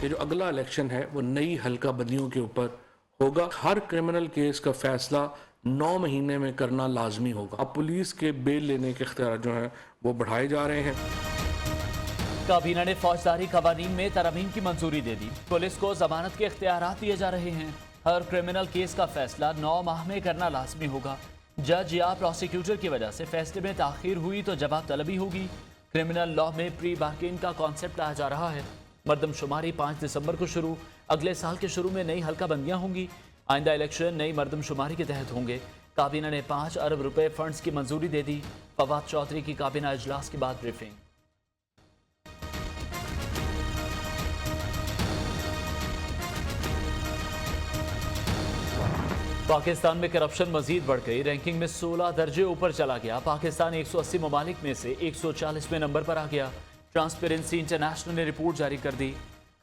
कि जो अगला इलेक्शन है वो नई हल्का बंदियों के ऊपर होगा। हर क्रिमिनल केस का फैसला 9 महीने में करना लाजमी होगा। अब पुलिस के बेल लेने के इख्तियार जो हैं वो बढ़ाए जा रहे हैं। काबीना ने फौजदारी कवानीन में तरमीम की मंजूरी दे दी। पुलिस को जमानत के इख्तियारात दिए जा रहे हैं। हर क्रिमिनल केस का फैसला 9 माह में करना लाजमी होगा। जज या प्रोसिक्यूटर की वजह से फैसले में ताखीर हुई तो जवाब तलबी होगी। क्रिमिनल लॉ में प्री बार्गेन का कॉन्सेप्ट लाया जा रहा है। मरदमशुमारी 5 दिसंबर को शुरू। अगले साल के शुरू में नई हल्का बंदियां होंगी। आइंदा इलेक्शन नई मरदमशुमारी के तहत होंगे। काबीना ने 5 अरब रुपए फंड्स की मंजूरी दे दी। फवाद चौधरी की काबीना इजलास के बाद ब्रीफिंग। पाकिस्तान में करप्शन मजीद बढ़ गई। रैंकिंग में 16 दर्जे ऊपर चला गया। पाकिस्तान 180 ममालिक में से 140वें नंबर पर आ गया। ट्रांसपेरेंसी इंटरनेशनल ने रिपोर्ट जारी कर दी।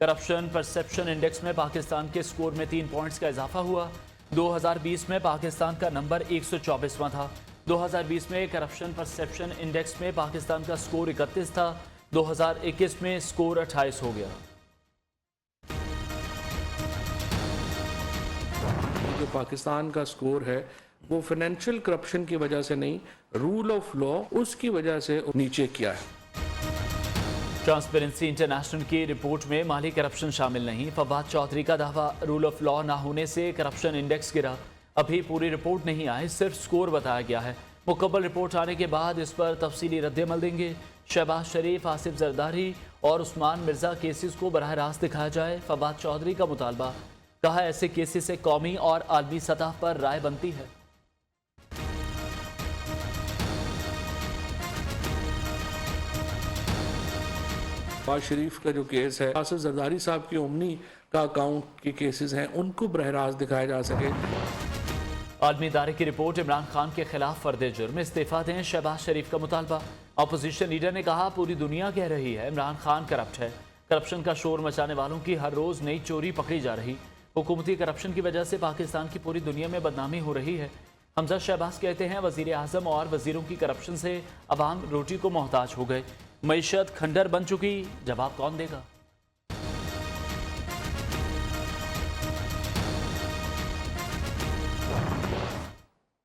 करप्शन परसेप्शन इंडेक्स में पाकिस्तान के स्कोर में 3 पॉइंट्स का इजाफा हुआ। 2020 में पाकिस्तान का नंबर 124वां था। 2020 में करप्शन परसेप्शन इंडेक्स में पाकिस्तान का स्कोर 31 था। 2021 में स्कोर 28 हो गया। जो पाकिस्तान का स्कोर है वो फाइनेंशियल करप्शन की वजह से नहीं, रूल ऑफ लॉ उसकी वजह से नीचे किया है। ट्रांसपेरेंसी इंटरनेशनल की रिपोर्ट में माली करप्शन शामिल नहीं। फवाद चौधरी का दावा, रूल ऑफ लॉ ना होने से करप्शन इंडेक्स गिरा। अभी पूरी रिपोर्ट नहीं आई, सिर्फ स्कोर बताया गया है। मुकम्मल रिपोर्ट आने के बाद इस पर तफसीली रद्द-ए-अमल देंगे। शहबाज शरीफ, आसिफ जरदारी और उस्मान मिर्जा केसेस को बराह रास्त दिखाया जाए। फवाद चौधरी का मुतालबा, कहा ऐसे केसेस से कौमी और आलमी सतह पर राय बनती है। शहबाज शरीफ का जो केस है, आसिफ जरदारी साहब की ओमनी का अकाउंट के केसेस हैं, उनको बराह रास्त दिखाया जा सके। आलमी इदारे की रिपोर्ट, इमरान खान के खिलाफ फर्द जुर्म इस्तीफा दें। शहबाज शरीफ का मुतालबा। अपोजिशन लीडर ने कहा पूरी दुनिया कह रही है इमरान खान करप्ट है। करप्शन का शोर मचाने वालों की हर रोज नई चोरी पकड़ी जा रही। हुकूमती करप्शन की वजह से पाकिस्तान की पूरी दुनिया में बदनामी हो रही है। हमजा शहबाज कहते हैं वजीर आजम और वजीरों की करप्शन से अवाम रोटी को मोहताज हो गए। मईशत खंडर बन चुकी, जवाब कौन देगा?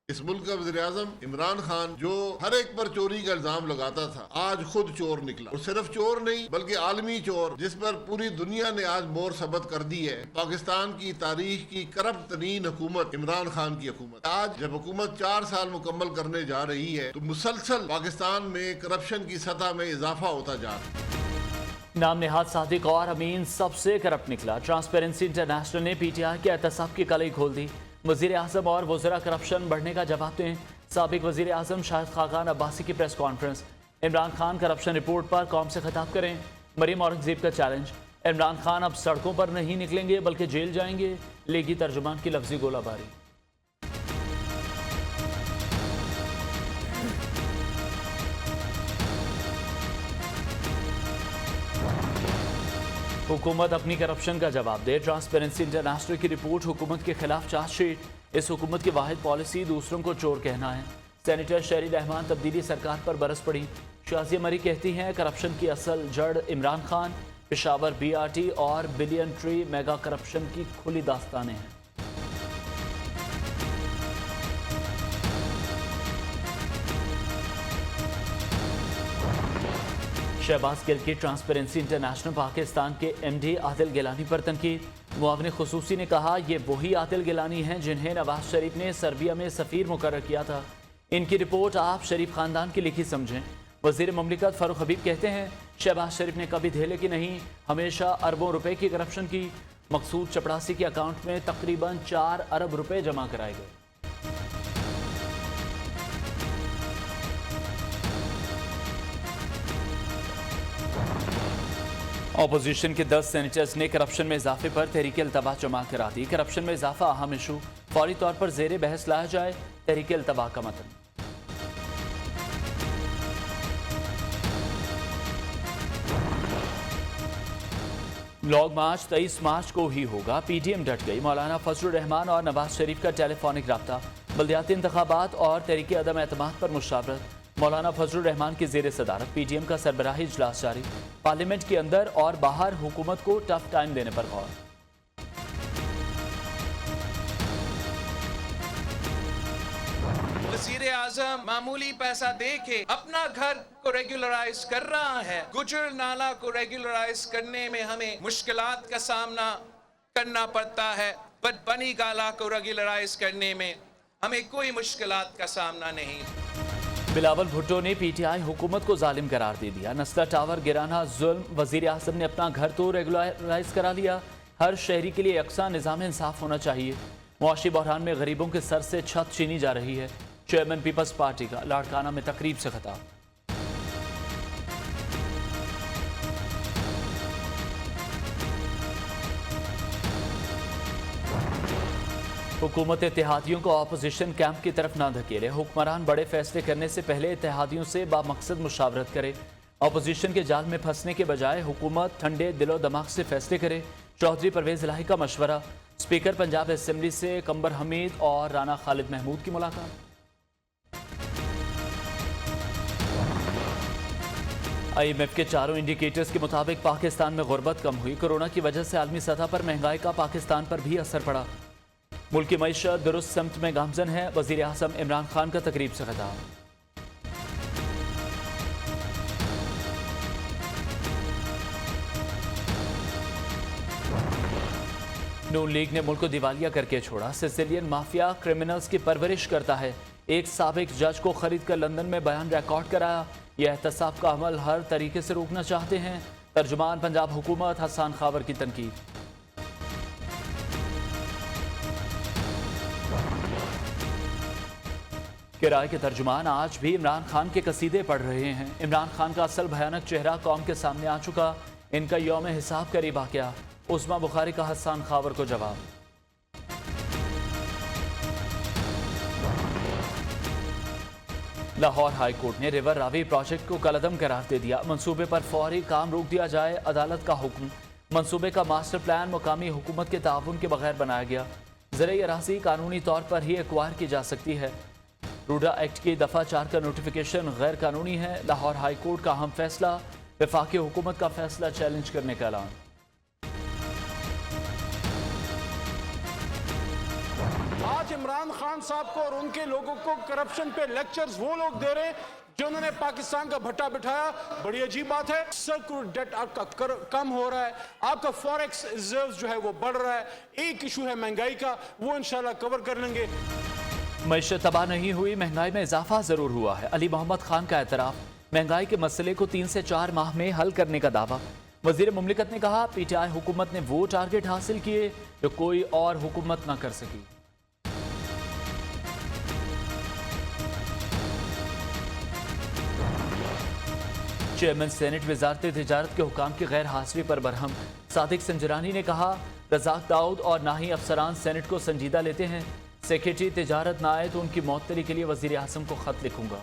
इस मुल्क का वज़ीर आज़म इमरान खान जो हर एक पर चोरी का इल्जाम लगाता था, आज खुद चोर निकला। और सिर्फ चोर नहीं बल्कि आलमी चोर, जिस पर पूरी दुनिया ने आज मोहर सबत कर दी है। पाकिस्तान की तारीख की करप्ट तरीन हुकूमत इमरान खान की हुकूमत। आज जब हुकूमत 4 साल मुकम्मल करने जा रही है तो मुसलसल पाकिस्तान में करप्शन की सतह में इजाफा होता जा रहा है। नाम नेहाद सादिक और अमीन सबसे करप्ट निकला। ट्रांसपेरेंसी इंटरनेशनल ने PTI के एहतसाब की कलई खोल दी। वज़ीर आज़म और वज़रा करप्शन बढ़ने का जवाब दें। साबिक वज़ीर आज़म शाहिद खाकान अब्बासी की press conference. Imran Khan corruption report पर कौम से खिताब करें। मरीम औरंगज़ेब का चैलेंज, इमरान खान अब सड़कों पर नहीं निकलेंगे बल्कि जेल जाएंगे। लेगी तर्जुमान की लफ्जी गोलाबारी। हुकूमत अपनी करप्शन का जवाब दे। ट्रांसपेरेंसी इंटरनेशनल की रिपोर्ट, हुकूमत के खिलाफ चार्जशीट। इस हुकूमत की वाहिद पॉलिसी दूसरों को चोर कहना है। सेनेटर शहरी रहमान तब्दीली सरकार पर बरस पड़ी। शाजिया मरी कहती हैं करप्शन की असल जड़ इमरान खान। पेशावर BRT और बिलियन ट्री मेगा करप्शन की खुली दास्तानें हैं। शहबाज गिल की ट्रांसपेरेंसी इंटरनेशनल पाकिस्तान के MD आदिल गिलानी पर तनकीद। मुआविन खुसूसी ने कहा ये वही आदिल गिलानी हैं जिन्हें नवाज शरीफ ने सर्बिया में सफ़ीर मुकर्रर किया था। इनकी रिपोर्ट आप शरीफ खानदान की लिखी समझें। वज़ीर ममलिकत फारूक हबीब कहते हैं शहबाज शरीफ ने कभी धेले की नहीं, हमेशा अरबों रुपए की करप्शन की। मकसूद चपड़ासी के अकाउंट में तकरीबन 4 अरब रुपए जमा कराए गए। अपोजिशन के 10 सेनेटर्स ने करप्शन में इजाफे पर तहरीक अल्तबा जमा करा दी। करप्शन में इजाफा अहम इशू, फौरी तौर पर जेर बहस लाया जाए। तहरीक अल्तबा का मतन। लॉन्ग मार्च 23 मार्च को ही होगा। PTM डट गई। मौलाना फजलुर रहमान और नवाज शरीफ का टेलीफोनिक रब्ता। बल्दियाती इंतखाबात और तहरीक अदम एतमाद पर मुशावरत। मौलाना फजलुर रहमान की ज़ेर सदारत पीटीएम का सरबराही इजलास जारी। पार्लियामेंट के अंदर और बाहर हुकूमत को टफ टाइम देने पर गौर। वज़ीर आज़म मामूली पैसा दे के अपना घर को रेगुलराइज कर रहा है। गुजर नाला को रेगुलराइज करने में हमें मुश्किलात का सामना करना पड़ता है, बट बनी गाला को रेगुलराइज करने में हमें कोई मुश्किलात का सामना नहीं। बिलावल भुट्टो ने पीटीआई हुकूमत को जालिम करार दे दिया। नस्ला टावर गिराना जुल्म, वज़ीर आज़म ने अपना घर तो रेगुलराइज करा लिया। हर शहरी के लिए यकसा निज़ाम इंसाफ होना चाहिए। मुआशी बहरान में गरीबों के सर से छत छीनी जा रही है। चेयरमैन पीपल्स पार्टी का लाड़काना में तकरीब से खिताब। हुकूमत इत्तेहादियों को अपोजिशन कैंप की तरफ ना धकेले। हुक्मरान बड़े फैसले करने से पहले इत्तेहादियों से बामकसद मुशावरत करे। अपोजिशन के जाल में फंसने के बजाय हुकूमत ठंडे दिलो दिमाग से फैसले करे। चौधरी परवेज इलाही का मशवरा। स्पीकर पंजाब असेंबली से कंबर हमीद और राना खालिद महमूद की मुलाकात। IMF के चारों इंडिकेटर्स के मुताबिक पाकिस्तान में गुर्बत कम हुई। कोरोना की वजह से आलमी सतह पर महंगाई का पाकिस्तान पर भी असर पड़ा। मुल्क की मईशत दुरुस्त समत में गामजन है। वज़ीर आज़म इमरान खान का तकरीब से खिताब। नून लीग ने मुल्क को दिवालिया करके छोड़ा। सिसिलियन माफिया क्रिमिनल्स की परवरिश करता है। एक साबिक जज को खरीद कर लंदन में बयान रिकॉर्ड कराया। यह एहतसाब का अमल हर तरीके से रोकना चाहते हैं। तर्जुमान पंजाब हुकूमत हसन खावर की तनकीद। किराए के तर्जुमान आज भी इमरान खान के कसीदे पढ़ रहे हैं। इमरान खान का असल भयानक चेहरा कौम के सामने आ चुका। इनका यौम हिसाब करीब आ गया। उस्मा बुखारी का हसन खावर को जवाब। लाहौर हाई कोर्ट ने रिवर रावी प्रोजेक्ट को कलअदम करार दे दिया। मंसूबे पर फौरी काम रोक दिया जाए, अदालत का हुक्म। मंसूबे का मास्टर प्लान मुकामी हुकूमत के ताउन के बगैर बनाया गया। ज़राई अराज़ी कानूनी तौर पर ही एक्वायर की जा सकती है। रूडा एक्ट की दफ़ा 4 का नोटिफिकेशन गैर कानूनी है। लाहौर हाई कोर्ट का अहम फैसला। वफाकी हुकूमत का फैसला चैलेंज करने का ऐलान। आज इमरान खान साहब को और उनके लोगों को करप्शन पे लेक्चर्स वो लोग दे रहे हैं जिन्होंने पाकिस्तान का भट्टा बिठाया। बड़ी अजीब बात है। सर्कुलर डेट आपका कम हो रहा है, आपका फॉरेक्स रिजर्व जो है वो बढ़ रहा है। एक इशू है महंगाई का, वो इंशाल्लाह कवर कर लेंगे। मईशत तबाह नहीं हुई, महंगाई में इजाफा जरूर हुआ है। अली मोहम्मद खान का एतराफ। महंगाई के मसले को 3 से 4 माह में हल करने का दावा। वजीर मुमलिकत ने कहा पीटीआई हुकूमत ने वो टारगेट हासिल किए जो कोई और हुकूमत ना कर सकी। चेयरमैन सेनेट वजारत तिजारत के हुकाम की गैर हाजिरी पर बरहम। सादिक संजरानी ने कहा रज़ाक दाऊद और नाही अफसरान सेनेट को संजीदा लेते हैं। सेक्रेटरी तिजारत ना आए तो उनकी मअतली के लिए वज़ीर आज़म को खत लिखूंगा।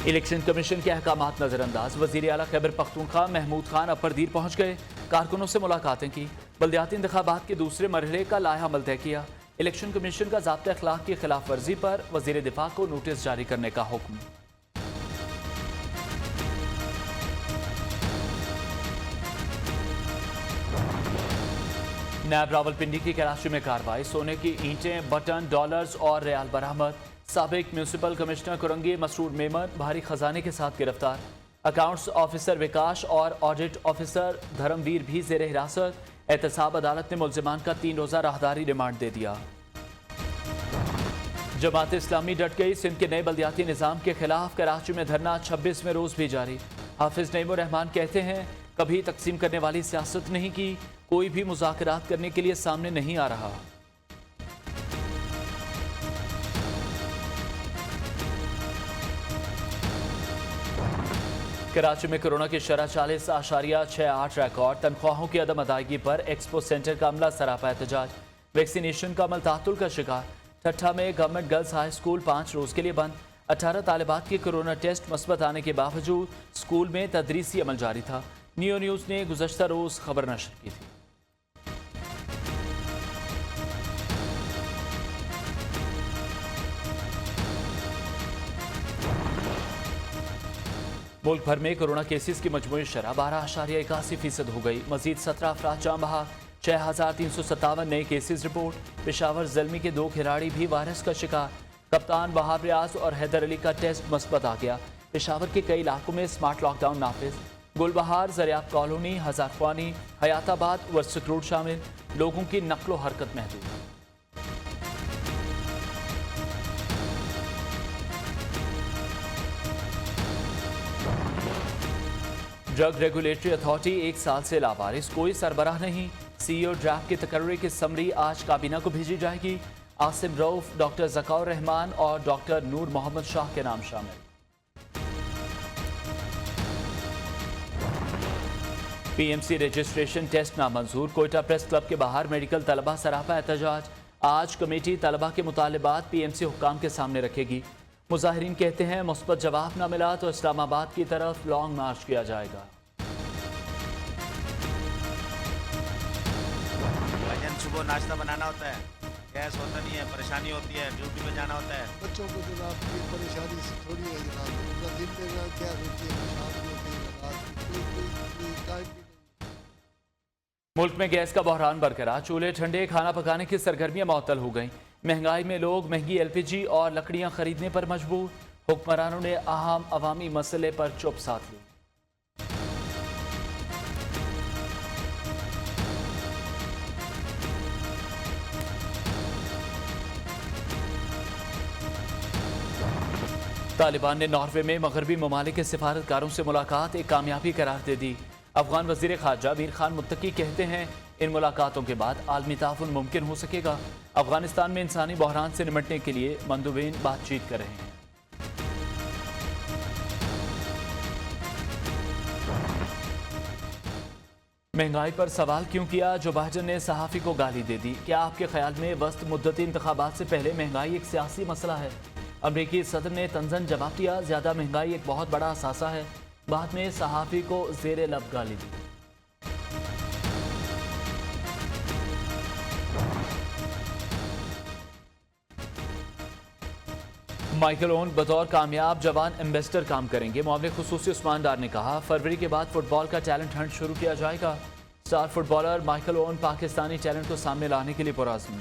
इलेक्शन कमीशन के अहकामात नजरअंदाज। वज़ीर आला खैबर पख्तूनख्वा महमूद खान अपरदीर पहुंच गए। कारकुनों से मुलाकातें की। बल्दियाती इंतखाबात के दूसरे मरहले का लाया अमल तय किया। इलेक्शन कमीशन का ज़ाब्ता अखलाक की खिलाफ वर्जी पर वज़ीर दिफा को नोटिस जारी करने का हुक्म। नैब रावलपिंडी की कराची में कार्रवाई। सोने की ईंटें, बटन, डॉलर्स और रियाल बरामद। साबिक म्यूनसिपल कमिश्नर कुरंगी मसरूर मेमन भारी खजाने के साथ गिरफ्तार। अकाउंट्स ऑफिसर विकास और ऑडिट ऑफिसर धर्मवीर भी जेर हिरासत। एहतसाब अदालत ने मुल्जिमान का 3 रोज़ा राहदारी रिमांड दे दिया। जमात इस्लामी डट गई। सिंध के नए बल्दियाती निज़ाम के खिलाफ कराची में धरना 26वें रोज़ भी जारी। हाफिज नईमुर रहमान कहते हैं कभी तकसीम करने वाली सियासत नहीं की, कोई भी मुज़ाकरात करने के लिए सामने नहीं आ रहा। कराची में कोरोना की शरह 40.68 रिकॉर्ड। तनख्वाहों की अदम अदायगी पर एक्सपो सेंटर का अमला सरापा एहतजाज। वैक्सीनेशन का अमल तातुल का शिकार। ठट्ठा में गवर्नमेंट गर्ल्स हाई स्कूल 5 रोज़ के लिए बंद। 18 तालिबात के कोरोना टेस्ट मस्बत आने के बावजूद स्कूल में तदरीसी अमल जारी था। नियो न्यूज़ ने गुज़श्ता रोज़ खबर नशर की थी। मुल्क भर में कोरोना केसेस की मजमूई शरह 12.81% हो गई। मजीद 17 अफराद जान बहा। 6,357 नए केसेस रिपोर्ट। पेशावर ज़ल्मी के 2 खिलाड़ी भी वायरस का शिकार। कप्तान वहाब रियाज और हैदर अली का टेस्ट मस्बत आ गया। पेशावर के कई इलाकों में स्मार्ट लॉकडाउन नाफिज। गुलबहार, ज़रियाब कॉलोनी, हज़ारख्वानी, हयाताबाद, वर्सक रोड शामिल। लोगों की नकलो हरकत महदूद। ड्रग रेगुलेटरी अथॉरिटी 1 साल से लावारिस, कोई सरबराह नहीं। CEO ड्राफ्ट की तकर्री की समरी आज काबीना को भेजी जाएगी। आसिम रऊफ, डॉक्टर ज़काउर रहमान और डॉक्टर नूर मोहम्मद शाह के नाम शामिल। PMC रजिस्ट्रेशन टेस्ट नामंजूर। कोयटा प्रेस क्लब के बाहर मेडिकल तलबा सरापा एहतजाज। आज कमेटी तलबा के मुतालिबात PMC हुक्काम के सामने रखेगी। मुजाहिरीन कहते हैं मुस्बत जवाब न मिला तो इस्लामाबाद की तरफ लॉन्ग मार्च किया जाएगा। भजन सुबह नाश्ता बनाना होता है, गैस होता नहीं है, परेशानी होती है, ड्यूटी पे जाना होता है। बच्चों को जनाब की परेशानी से थोड़ी है जनाब, उनका दिन में क्या होती है, शाम को होती है, रात कोई टाइम भी नहीं। मुल्क में गैस का बहरान बरकरार। चूल्हे ठंडे, खाना पकाने की सरगर्मियां मअतल हो गईं। महंगाई में लोग महंगी LPG और लकड़ियां खरीदने पर मजबूर। हुक्मरानों ने अहम अवामी मसले पर चुप साध ली। तालिबान ने नॉर्वे में मगरबी ममालिक के सिफारतकारों से मुलाकात एक कामयाबी करार दे दी। अफगान वजीर खारजा मीर खान मुत्तकी कहते हैं इन मुलाकातों के बाद आलमी ताउन मुमकिन हो सकेगा। अफगानिस्तान में इंसानी बहरान से निपटने के लिए मंदुबीन बातचीत कर रहे हैं। महंगाई पर सवाल क्यों किया? जो बाइडेन ने सहाफ़ी को गाली दे दी। क्या आपके ख्याल में वस्त मुद्दती इंतखाबात से पहले महंगाई एक सियासी मसला है? अमरीकी सदर ने तंजन जवाब दिया, ज़्यादा महंगाई एक बहुत बड़ा असासा है। बाद में सहाफ़ी को ज़ेरे लब गाली दी। माइकल ओवन बतौर कामयाब जवान एम्बेसडर काम करेंगे। मामले खुसूसी उस्मान डार ने कहा, फरवरी के बाद फुटबॉल का टैलेंट हंट शुरू किया जाएगा। Star footballer Michael oven Pakistani talent को सामने लाने के लिए पुरअज़्म।